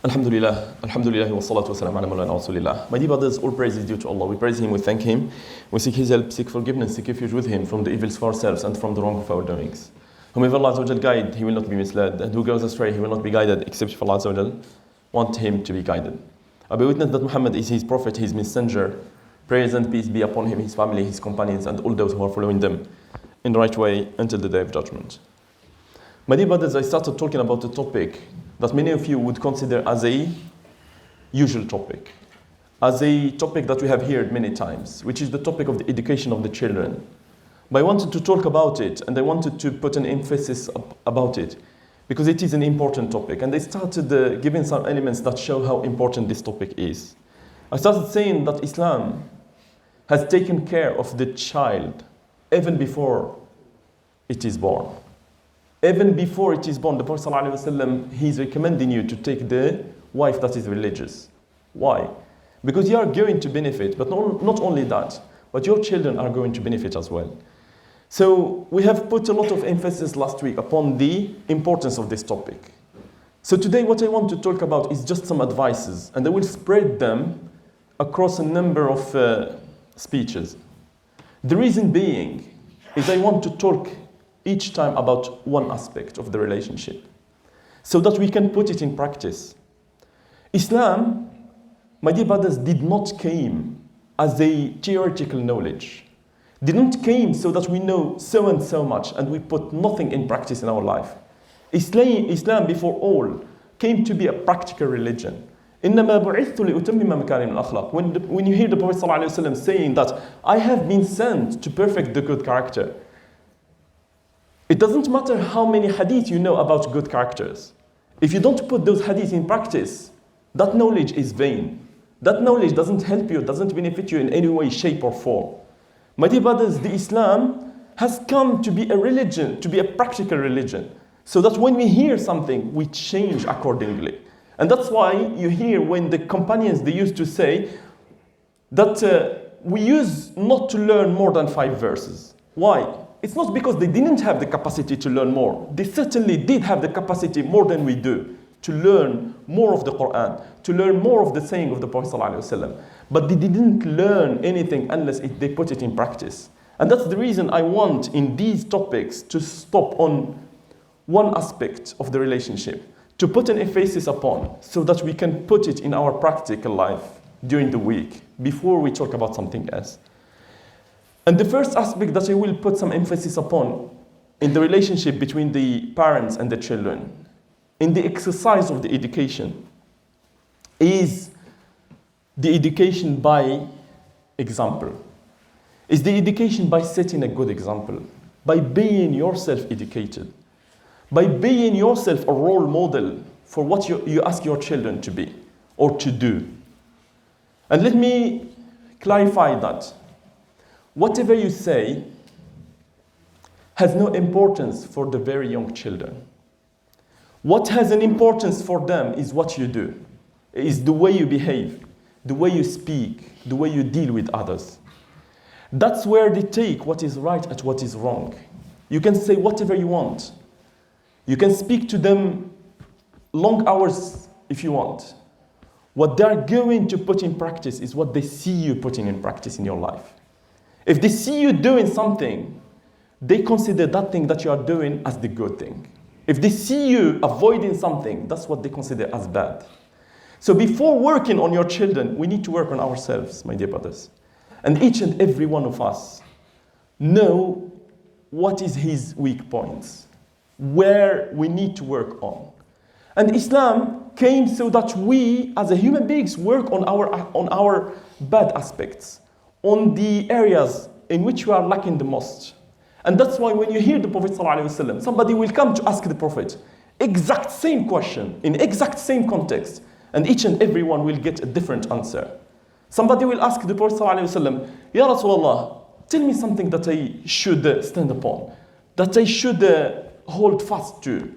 Alhamdulillah, wa salatu wa salam ala mawlana rasulillah. My dear brothers, all praise is due to Allah. We praise Him, we thank Him, we seek His help, seek forgiveness, seek refuge with Him from the evils of ourselves and from the wrong of our doings. Whomever Allah Azza wa Jal guide, he will not be misled, and who goes astray, he will not be guided, except if Allah Azza wa Jal want him to be guided. I bear witness that Muhammad is His prophet, His messenger. Praise and peace be upon him, his family, his companions, and all those who are following them in the right way until the day of judgment. My dear brothers, I started talking about a topic that many of you would consider as a usual topic, as a topic that we have heard many times, which is the topic of the education of the children. But I wanted to talk about it, and I wanted to put an emphasis about it, because it is an important topic. And I started giving some elements that show how important this topic is. I started saying that Islam has taken care of the child even before it is born. Even before it is born, the Prophet ﷺ, he's recommending you to take the wife that is religious. Why? Because you are going to benefit, but not only that, but your children are going to benefit as well. So we have put a lot of emphasis last week upon the importance of this topic. So today what I want to talk about is just some advices, and I will spread them across a number of speeches. The reason being is I want to talk each time about one aspect of the relationship so that we can put it in practice. Islam, my dear brothers, did not came as a theoretical knowledge. Did not came so that we know so and so much and we put nothing in practice in our life. Islam before all came to be a practical religion. إنما بعثت لأتمم مكارم الأخلاق. When you hear the Prophet ﷺ saying that I have been sent to perfect the good character, it doesn't matter how many hadith you know about good characters. If you don't put those hadith in practice, that knowledge is vain. That knowledge doesn't help you, doesn't benefit you in any way, shape or form. My dear brothers, the Islam has come to be a religion, to be a practical religion, so that when we hear something, we change accordingly. And that's why you hear when the companions, they used to say that we used not to learn more than 5 verses. Why? It's not because they didn't have the capacity to learn more. They certainly did have the capacity more than we do to learn more of the Quran, to learn more of the saying of the Prophet ﷺ. But they didn't learn anything unless they put it in practice. And that's the reason I want in these topics to stop on one aspect of the relationship, to put an emphasis upon, so that we can put it in our practical life during the week before we talk about something else. And the first aspect that I will put some emphasis upon in the relationship between the parents and the children, in the exercise of the education, is the education by example. Is the education by setting a good example, by being yourself educated, by being yourself a role model for what you ask your children to be or to do. And let me clarify that. Whatever you say has no importance for the very young children. What has an importance for them is what you do, is the way you behave, the way you speak, the way you deal with others. That's where they take what is right and what is wrong. You can say whatever you want. You can speak to them long hours if you want. What they're going to put in practice is what they see you putting in practice in your life. If they see you doing something, they consider that thing that you are doing as the good thing. If they see you avoiding something, that's what they consider as bad. So before working on your children, we need to work on ourselves, my dear brothers. And each and every one of us know what is his weak points, where we need to work on. And Islam came so that we, as a human beings, work on our bad aspects, on the areas in which we are lacking the most. And that's why when you hear the Prophet ﷺ, somebody will come to ask the Prophet exact same question, in exact same context, and each and every one will get a different answer. Somebody will ask the Prophet ﷺ, Ya Rasulullah, tell me something that I should stand upon, that I should hold fast to.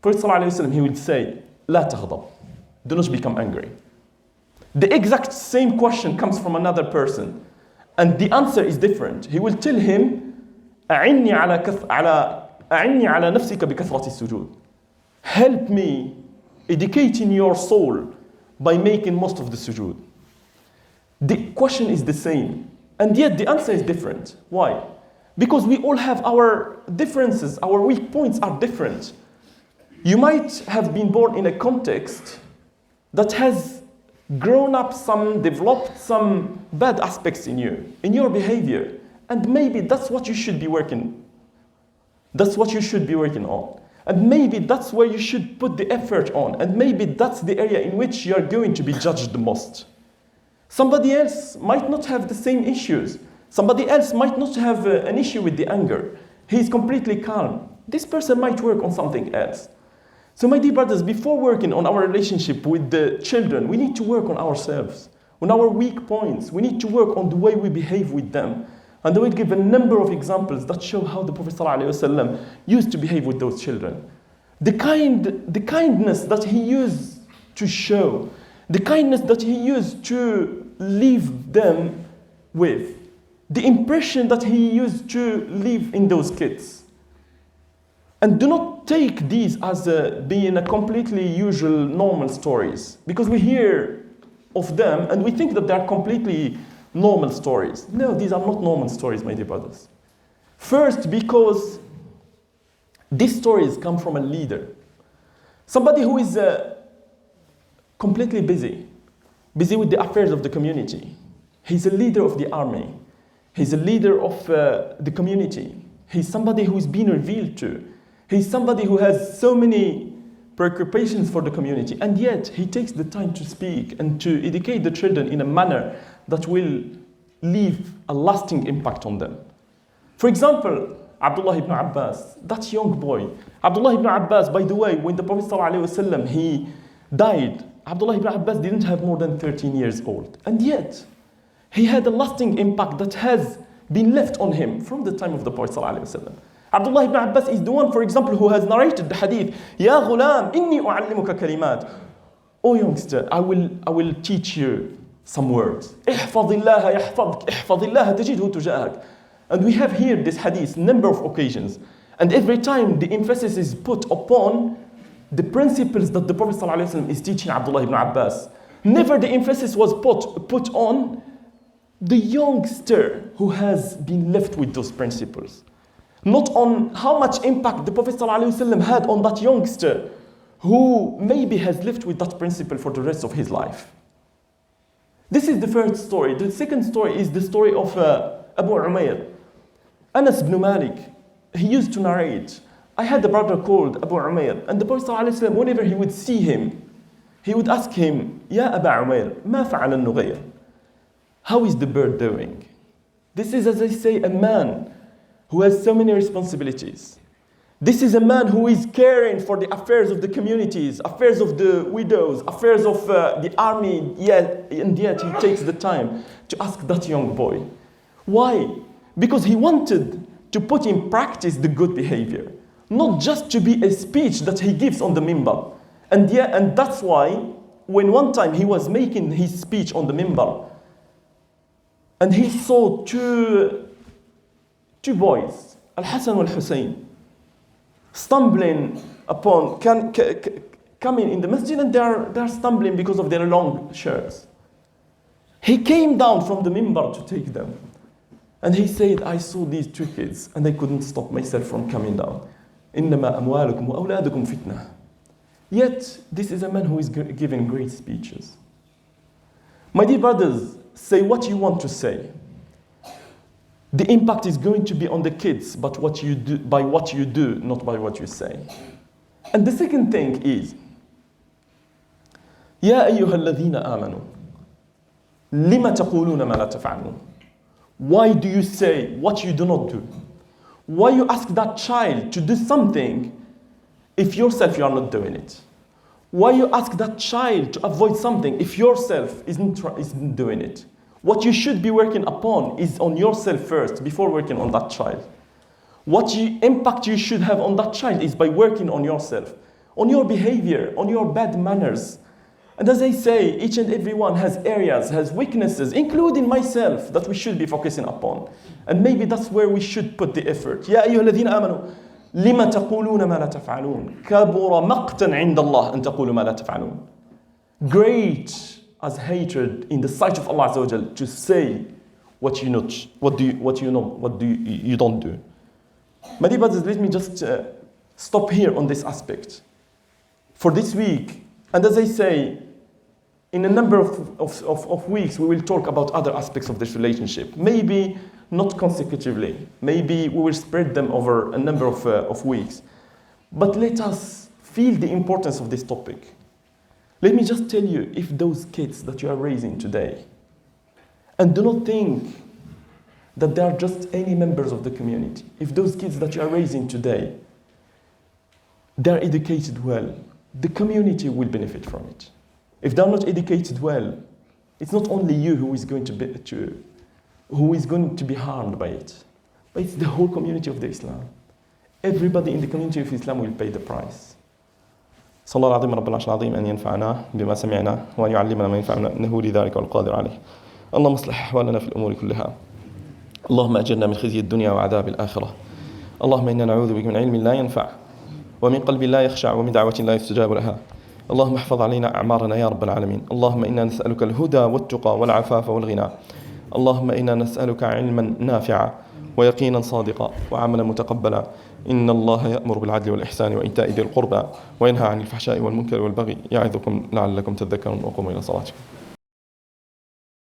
Prophet ﷺ, he will say, La taghdab, do not become angry. The exact same question comes from another person, and the answer is different. He will tell him, أعني على نفسك بكثرة السجود. Help me educating your soul by making most of the sujood? The question is the same, and yet the answer is different. Why? Because we all have our differences, our weak points are different. You might have been born in a context that has grown up developed some bad aspects in you, in your behavior, and maybe that's what you should be working. That's what you should be working on. And maybe that's where you should put the effort on, and maybe that's the area in which you are going to be judged the most. Somebody else might not have the same issues. Somebody else might not have an issue with the anger. He's completely calm. This person might work on something else. So my dear brothers, before working on our relationship with the children, we need to work on ourselves, on our weak points. We need to work on the way we behave with them. And I will give a number of examples that show how the Prophet ﷺ used to behave with those children. The kindness that he used to show, the kindness that he used to leave them with, the impression that he used to leave in those kids. And do not take these as being a completely usual, normal stories, because we hear of them and we think that they are completely normal stories. No, these are not normal stories, my dear brothers. First, because these stories come from a leader. Somebody who is completely busy with the affairs of the community. He's a leader of the army. He's a leader of the community. He's somebody who's been revealed to. He's somebody who has so many preoccupations for the community, and yet he takes the time to speak and to educate the children in a manner that will leave a lasting impact on them. For example, Abdullah ibn Abbas, that young boy. Abdullah ibn Abbas, by the way, when the Prophet ﷺ, he died, Abdullah ibn Abbas didn't have more than 13 years old. And yet, he had a lasting impact that has been left on him from the time of the Prophet ﷺ. Abdullah ibn Abbas is the one, for example, who has narrated the hadith, Ya ghulam, inni u'allimuka kalimat. Oh youngster, I will teach you some words. احفظ الله يحفظك, احفظ الله تجده تجاهك. And we have here this hadith number of occasions. And every time the emphasis is put upon the principles that the Prophet ﷺ is teaching Abdullah ibn Abbas. Never the emphasis was put on the youngster who has been left with those principles. Not on how much impact the Prophet ﷺ had on that youngster who maybe has lived with that principle for the rest of his life. This is the first story. The second story is the story of Abu Umair. Anas ibn Malik, he used to narrate. I had a brother called Abu Umair, and the Prophet ﷺ, whenever he would see him, he would ask him, Ya Aba Umair, ma fa'ala al-nughayr? How is the bird doing? This is, as I say, a man who has so many responsibilities. This is a man who is caring for the affairs of the communities, affairs of the widows, affairs of the army, and yet he takes the time to ask that young boy. Why? Because he wanted to put in practice the good behavior, not just to be a speech that he gives on the minbar. And that's why, when one time he was making his speech on the minbar, and he saw two boys, Al-Hassan and Al-Hussein, stumbling upon, coming in the masjid, and they're stumbling because of their long shirts. He came down from the minbar to take them. And he said, I saw these two kids, and I couldn't stop myself from coming down. إِنَّمَا أَمْوَالُكُمْ وَأَوْلَادُكُمْ فِتْنَةٌ. Yet, this is a man who is giving great speeches. My dear brothers, say what you want to say. The impact is going to be on the kids, but what you do, by what you do, not by what you say. And the second thing is, يَا أَيُّهَا الَّذِينَ آمَنُوا لِمَ تَقُولُونَ مَا لَا تَفْعَلُونَ. Why do you say what you do not do? Why you ask that child to do something if yourself you are not doing it? Why you ask that child to avoid something if yourself isn't doing it? What you should be working upon is on yourself first before working on that child. What impact you should have on that child is by working on yourself, on your behavior, on your bad manners. And as I say, each and every one has areas, has weaknesses, including myself, that we should be focusing upon. And maybe that's where we should put the effort. يَا أَيُّهَا الَّذِينَ آمَنُوا لما تقولون ما لا تفعلون كبر مقتا عند الله أن تقولوا ما لا تفعلون. Great as hatred in the sight of Allah Azza wa Jal to say what you don't do. My dear brothers, let me just stop here on this aspect. For this week, and as I say, in a number of weeks, we will talk about other aspects of this relationship. Maybe not consecutively. Maybe we will spread them over a number of weeks. But let us feel the importance of this topic. Let me just tell you, if those kids that you are raising today, and do not think that they are just any members of the community. If those kids that you are raising today, they are educated well, the community will benefit from it. If they are not educated well, it's not only you who is going to be harmed by it, but it's the whole community of the Islam. Everybody in the community of Islam will pay the price. صلى الله العظيم رب العرش العظيم أن ينفعنا بما سمعنا وأن يعلمنا ما ينفعنا إنه لذلك القادر عليه. اللهم اصلح أحوالنا في الأمور كلها. اللهم أجرنا من خزي الدنيا وعذاب الآخرة. اللهم إنا نعوذ بك من علم لا ينفع ومن قلب لا يخشع ومن دعوة لا يستجاب لها. اللهم احفظ علينا أعمارنا يا رب العالمين. اللهم إنا نسألك الهدى والتقى والعفاف والغنى. اللهم إنا نسألك علما نافعا ويقينا صادقا وعملا متقبلا. إن الله يأمر بالعدل والإحسان وإيتاء ذي القربى وينهى عن الفحشاء والمنكر والبغي يعظكم لعلكم تذكرون وقوموا إلى صلاتكم.